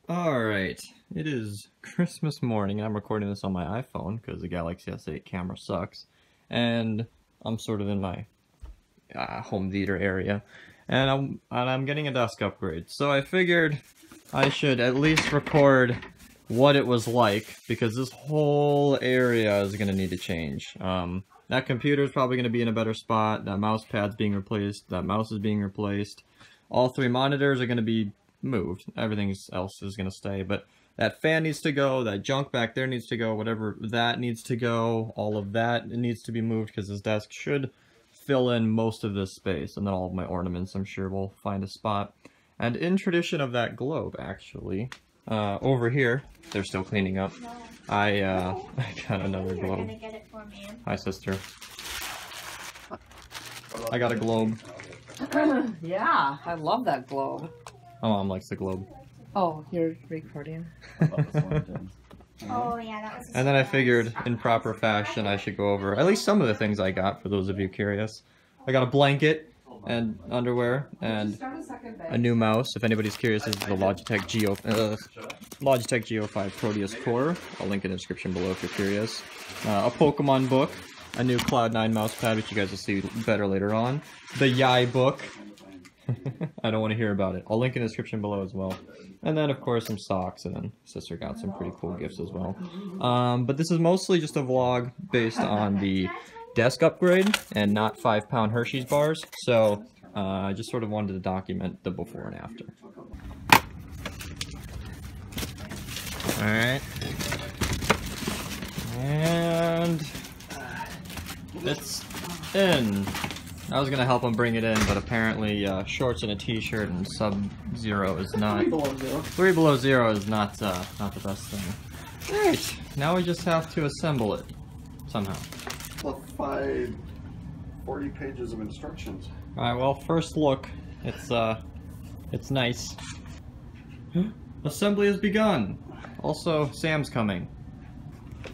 Alright, it is Christmas morning and I'm recording this on my iPhone because the Galaxy S8 camera sucks. And I'm sort of in my home theater area. And I'm getting a desk upgrade. So I figured I should at least record what it was like because this whole area is going to need to change. That computer is probably going to be in a better spot. That mouse pad's being replaced. That mouse is being replaced. All three monitors are going to be moved. Everything else is going to stay, but that fan needs to go, that junk back there needs to go, whatever that needs to go, all of that needs to be moved because this desk should fill in most of this space, and then all of my ornaments I'm sure will find a spot. And in tradition of that globe, actually, over here, they're still cleaning up. I got another globe. Gonna get it for me. Hi, sister. I got a globe. Yeah, I love that globe. My mom likes the globe. Oh, you're recording? Oh yeah, that was. And then I figured, in proper fashion, I should go over at least some of the things I got, for those of you curious. I got a blanket, and underwear, and a new mouse. If anybody's curious, this is the Logitech G530 Core. I'll link in the description below if you're curious. A Pokemon book, a new Cloud9 mouse pad, which you guys will see better later on. The Yai book. I don't want to hear about it. I'll link in the description below as well. And then, of course, some socks, and then sister got some pretty cool gifts as well. But this is mostly just a vlog based on the desk upgrade and not 5-pound Hershey's bars. So I just sort of wanted to document the before and after. Alright. And it's in. I was gonna help him bring it in, but apparently shorts and a t-shirt and sub-zero is not... 3 below 0. 3 below 0 is not the best thing. Alright, now we just have to assemble it. Somehow. Well, 40 pages of instructions. Alright, well, first look. It's nice. Assembly has begun! Also, Sam's coming.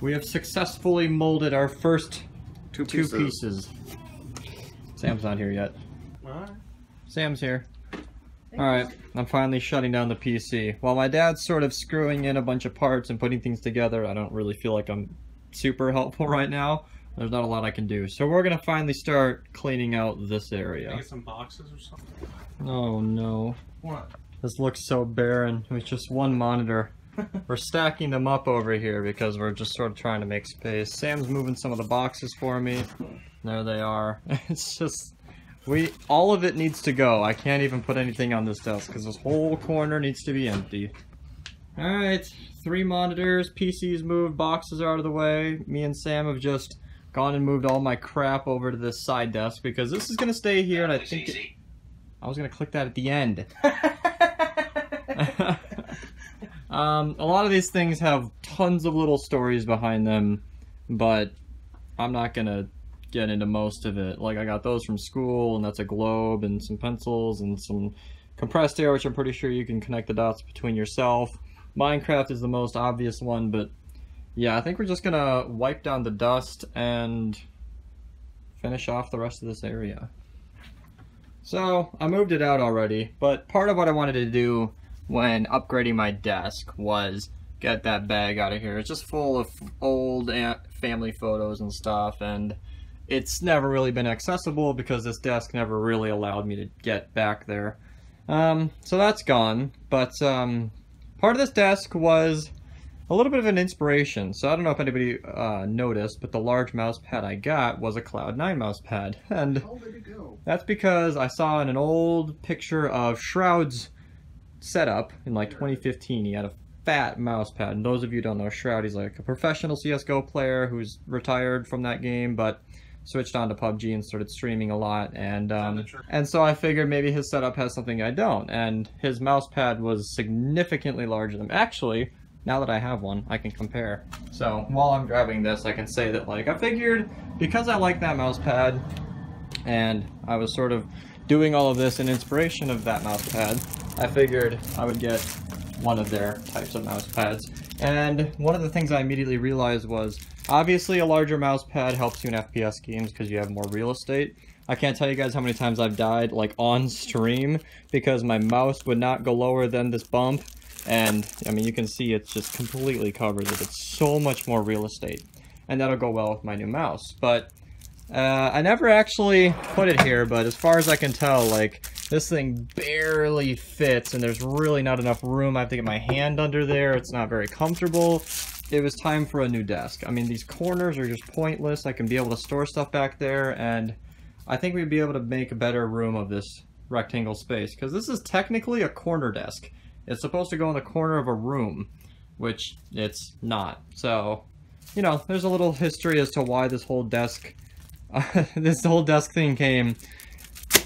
We have successfully molded our first two pieces. Sam's not here yet. Alright. Sam's here. Alright, I'm finally shutting down the PC. While my dad's sort of screwing in a bunch of parts and putting things together, I don't really feel like I'm super helpful right now. There's not a lot I can do. So we're gonna finally start cleaning out this area. Get some boxes or something? Oh no. What? This looks so barren with just one monitor. We're stacking them up over here because we're just sort of trying to make space. Sam's moving some of the boxes for me. There they are. It's just, all of it needs to go. I can't even put anything on this desk because this whole corner needs to be empty. Alright, 3 monitors, PC's moved, boxes are out of the way. Me and Sam have just gone and moved all my crap over to this side desk because this is going to stay here and I think I was going to click that at the end. A lot of these things have tons of little stories behind them, but I'm not going to get into most of it. Like, I got those from school, and that's a globe, and some pencils, and some compressed air, which I'm pretty sure you can connect the dots between yourself. Minecraft is the most obvious one, but yeah, I think we're just gonna wipe down the dust and finish off the rest of this area. So, I moved it out already, but part of what I wanted to do when upgrading my desk was get that bag out of here. It's just full of old family photos and stuff, and it's never really been accessible because this desk never really allowed me to get back there. So that's gone, but part of this desk was a little bit of an inspiration. So I don't know if anybody noticed, but the large mouse pad I got was a Cloud9 mouse pad. And How did it go? that's because I saw in an old picture of Shroud's setup in like 2015, he had a fat mouse pad. And those of you who don't know Shroud, he's like a professional CSGO player who's retired from that game, but switched on to PUBG and started streaming a lot, and so I figured maybe his setup has something I don't, and his mouse pad was significantly larger than... Actually, now that I have one, I can compare. So, while I'm grabbing this, I can say that, like, I figured, because I like that mouse pad, and I was sort of doing all of this in inspiration of that mouse pad, I figured I would get one of their types of mouse pads. And one of the things I immediately realized was, obviously a larger mouse pad helps you in FPS games because you have more real estate. I can't tell you guys how many times I've died, like, on stream, because my mouse would not go lower than this bump, And, I mean, you can see it's just completely covered it. It's so much more real estate. And that'll go well with my new mouse. But, I never actually put it here, but as far as I can tell, like, this thing barely fits, and there's really not enough room. I have to get my hand under there. It's not very comfortable. It was time for a new desk. I mean, these corners are just pointless. I can be able to store stuff back there, and I think we'd be able to make a better room of this rectangle space, because this is technically a corner desk. It's supposed to go in the corner of a room, which it's not. So, you know, there's a little history as to why this whole desk, this whole desk thing came.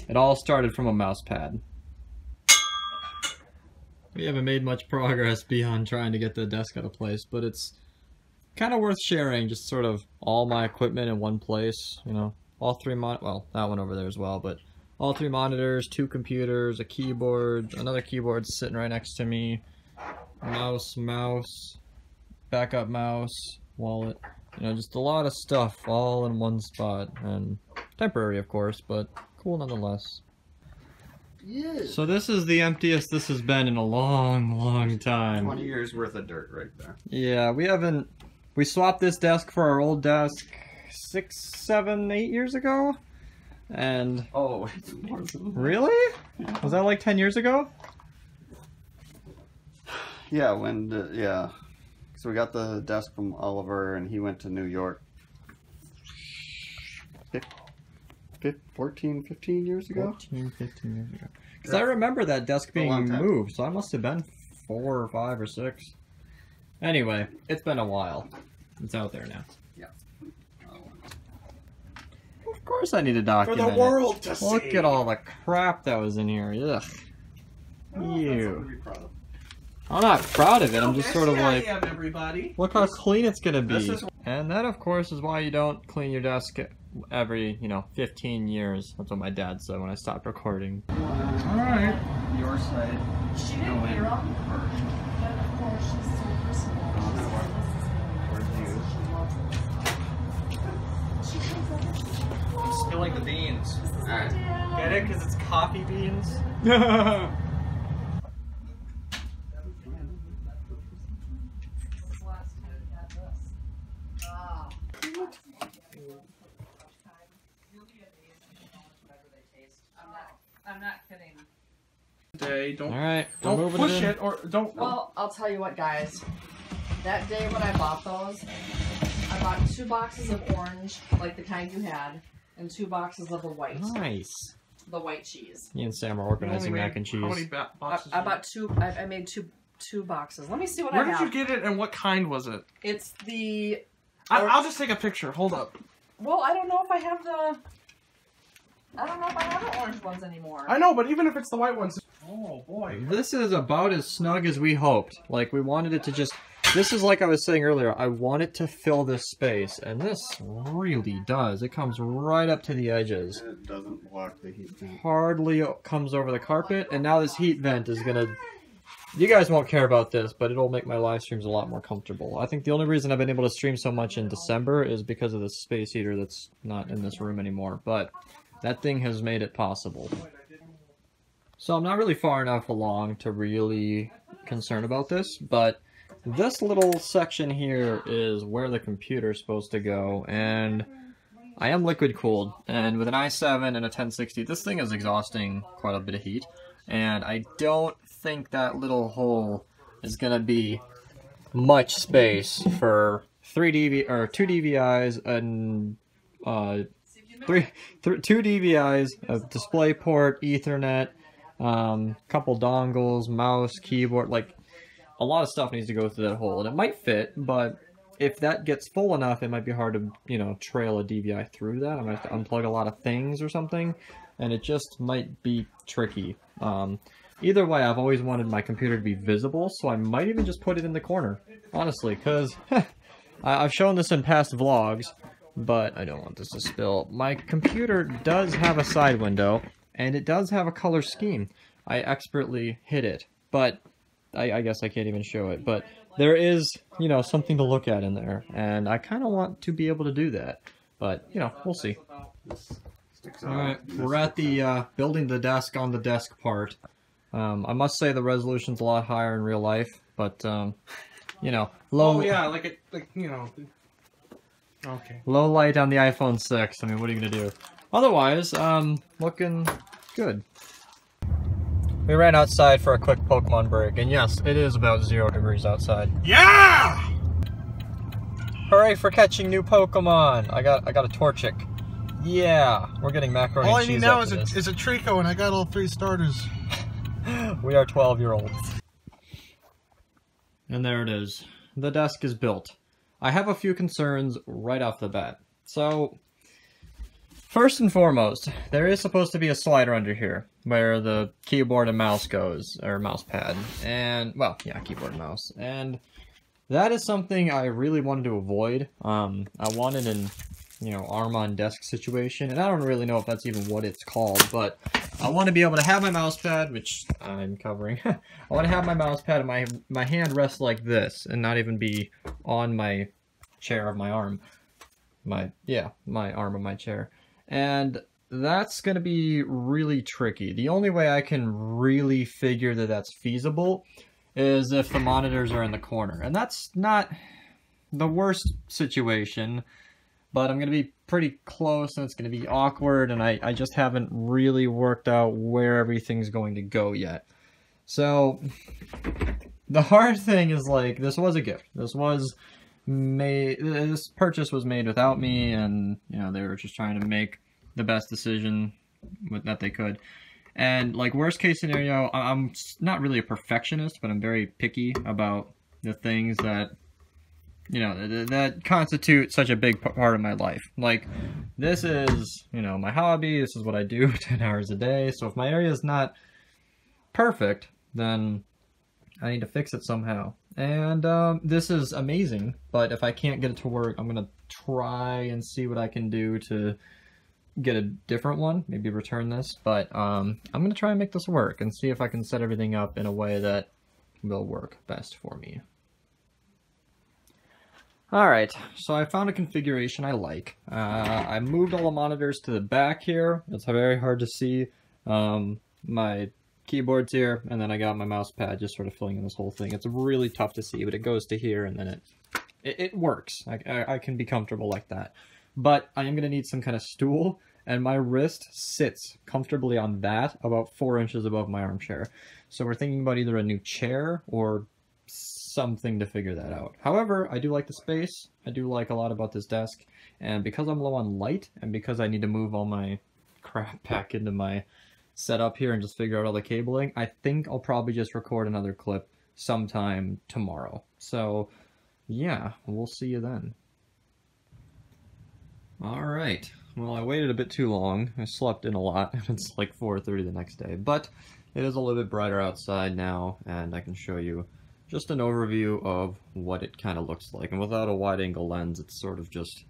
It all started from a mouse pad. We haven't made much progress beyond trying to get the desk out of place, but it's kind of worth sharing, just sort of all my equipment in one place, you know, all three well, that one over there as well, but all three monitors, 2 computers, a keyboard, another keyboard sitting right next to me, mouse, backup mouse, wallet, you know, just a lot of stuff all in one spot, and temporary of course, but cool nonetheless. Yeah. So this is the emptiest this has been in a long time. 20 years worth of dirt right there. Yeah, we swapped this desk for our old desk 6, 7, 8 years ago. And Oh, it's more than that. really? Was that like 10 years ago? Yeah, yeah. So we got the desk from Oliver, and he went to New York 14, 15 years ago? 14, 15 years ago. Because I remember that desk being long time. moved, so I must have been 4 or 5 or 6. Anyway, it's been a while. It's out there now. Yeah. Of course I need to document For the world to see. Look at all the crap that was in here. Ugh. Well, Ew. that's something to be proud of. I'm not proud of it. I'm just sort of like, I am, everybody. look how clean it's gonna be. This is- And that, of course, is why you don't clean your desk every, 15 years. That's what my dad said when I stopped recording. Alright. Your side. She didn't hear them, but of course she's so personal. I'm spilling the beans. Alright. Get it? Because it's coffee beans? I'm not kidding. Day, don't Alright, don't push it or don't. Well, I'll tell you what, guys. That day when I bought those, I bought 2 boxes of orange, like the kind you had, and 2 boxes of the white. Nice. The white cheese. Me and Sam are You organizing only mac made and cheese. How many boxes? I bought 2. I made two boxes. Let me see what Where I did have. you get it, and what kind was it? It's the. I'll just take a picture. Hold up. Well, I don't know if I have the. I don't know if I have the orange ones anymore. I know, but even if it's the white ones. Oh boy. This is about as snug as we hoped. Like, we wanted it to just... This is like I was saying earlier, I want it to fill this space, and this really does. It comes right up to the edges. It doesn't block the heat vent. Hardly comes over the carpet, and now this heat vent is gonna... You guys won't care about this, but it'll make my live streams a lot more comfortable. I think the only reason I've been able to stream so much in December is because of the space heater that's not in this room anymore, but that thing has made it possible. So I'm not really far enough along to really concern about this, but this little section here is where the computer's supposed to go, and I am liquid cooled, and with an i7 and a 1060, this thing is exhausting quite a bit of heat, and I don't think that little hole is gonna be much space for 2 DVIs and 2 DVIs, a display port, Ethernet, couple dongles, mouse, keyboard, like a lot of stuff needs to go through that hole, and it might fit, but if that gets full enough, it might be hard to, trail a DVI through that. I might have to unplug a lot of things or something, and it just might be tricky. Either way, I've always wanted my computer to be visible, so I might even just put it in the corner, honestly, because I've shown this in past vlogs, but I don't want this to spill. My computer does have a side window, and it does have a color scheme. I expertly hid it, but I guess I can't even show it, but there is, something to look at in there, and I kind of want to be able to do that, but, we'll see. Alright, we're at the building the desk on the desk part, I must say the resolution's a lot higher in real life, but you know, low. Oh yeah, like you know. Okay. Low light on the iPhone 6. I mean, what are you gonna do? Otherwise, looking good. We ran outside for a quick Pokemon break, and yes, it is about 0 degrees outside. Yeah! Hooray for catching new Pokemon! I got a Torchic. Yeah, we're getting macaroni All and I need cheese now after is a Trico, and I got all 3 starters. We are 12-year-olds. And there it is. The desk is built. I have a few concerns right off the bat. So, first and foremost, there is supposed to be a slider under here where the keyboard and mouse goes, or mouse pad, and, well, yeah, keyboard and mouse. And that is something I really wanted to avoid. I wanted an, you know, arm on desk situation, and I don't really know if that's even what it's called, but I want to be able to have my mouse pad, which I'm covering. I want to have my mouse pad and my hand rest like this, and not even be on my chair of my arm. My arm of my chair. And that's going to be really tricky. The only way I can really figure that that's feasible is if the monitors are in the corner. And that's not the worst situation, but I'm going to be pretty close and it's going to be awkward, and I just haven't really worked out where everything's going to go yet. So, the hard thing is, like, this was a gift. This purchase was made without me, and, you know, they were just trying to make the best decision that they could. And, like, worst case scenario, I'm not really a perfectionist, but I'm very picky about the things that, you know, that constitute such a big part of my life. Like, this is, you know, my hobby, this is what I do 10 hours a day, so if my area is not perfect, then I need to fix it somehow. And this is amazing, but if I can't get it to work, I'm gonna try and see what I can do to get a different one, maybe return this, but I'm gonna try and make this work and see if I can set everything up in a way that will work best for me. Alright, so I found a configuration I like. I moved all the monitors to the back here. It's very hard to see. My keyboard's here, and then I got my mouse pad just sort of filling in this whole thing. It's really tough to see, but it goes to here, and then it works. I can be comfortable like that. But I am going to need some kind of stool, and my wrist sits comfortably on that, about 4 inches above my armchair. So we're thinking about either a new chair or something to figure that out. However, I do like the space. I do like a lot about this desk, and because I'm low on light, and because I need to move all my crap back into my setup here and just figure out all the cabling, I think I'll probably just record another clip sometime tomorrow. So, yeah, we'll see you then. Alright, well, I waited a bit too long. I slept in a lot, and it's like 4:30 the next day, but it is a little bit brighter outside now, and I can show you just an overview of what it kind of looks like. And without a wide-angle lens, it's sort of just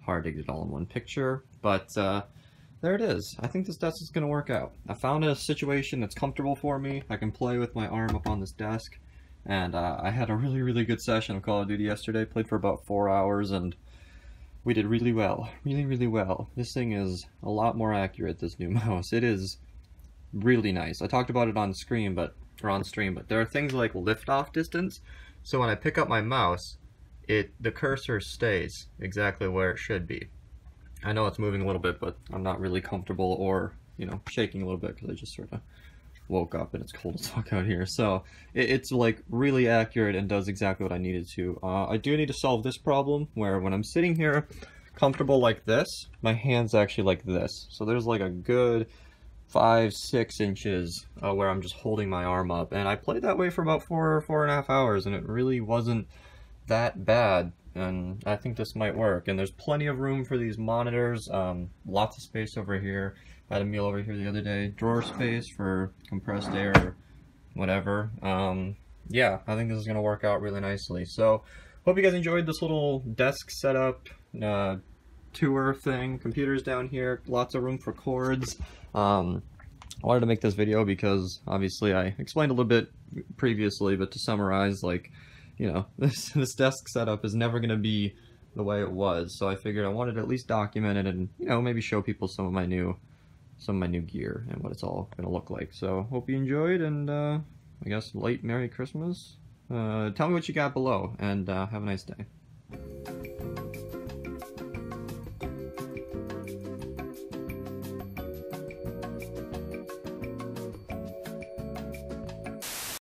hard to get it all in one picture, but there it is. I think this desk is going to work out. I found a situation that's comfortable for me. I can play with my arm up on this desk, and I had a really good session of Call of Duty yesterday. Played for about 4 hours, and we did really well. Really well. This thing is a lot more accurate, this new mouse. It is really nice. I talked about it on stream, but there are things like lift-off distance, so when I pick up my mouse, the cursor stays exactly where it should be. I know it's moving a little bit, but I'm not really comfortable or, you know, shaking a little bit because I just sort of woke up and it's cold as fuck out here. So it's like really accurate and does exactly what I needed to. I do need to solve this problem where when I'm sitting here comfortable like this, my hand's actually like this. So there's like a good 5-6 inches where I'm just holding my arm up. And I played that way for about 4.5 hours, and it really wasn't that bad. And I think this might work, and there's plenty of room for these monitors, lots of space over here. I had a meal over here the other day, drawer space for compressed air or whatever. Yeah, I think this is going to work out really nicely. So, hope you guys enjoyed this little desk setup, tour thing. Computers down here, lots of room for cords. I wanted to make this video because, obviously, I explained a little bit previously, but to summarize, like, you know, this desk setup is never going to be the way it was, so I figured I wanted to at least document it and, you know, maybe show people some of my new some of my new gear and what it's all going to look like. So hope you enjoyed, and I guess late Merry Christmas. Tell me what you got below, and have a nice day.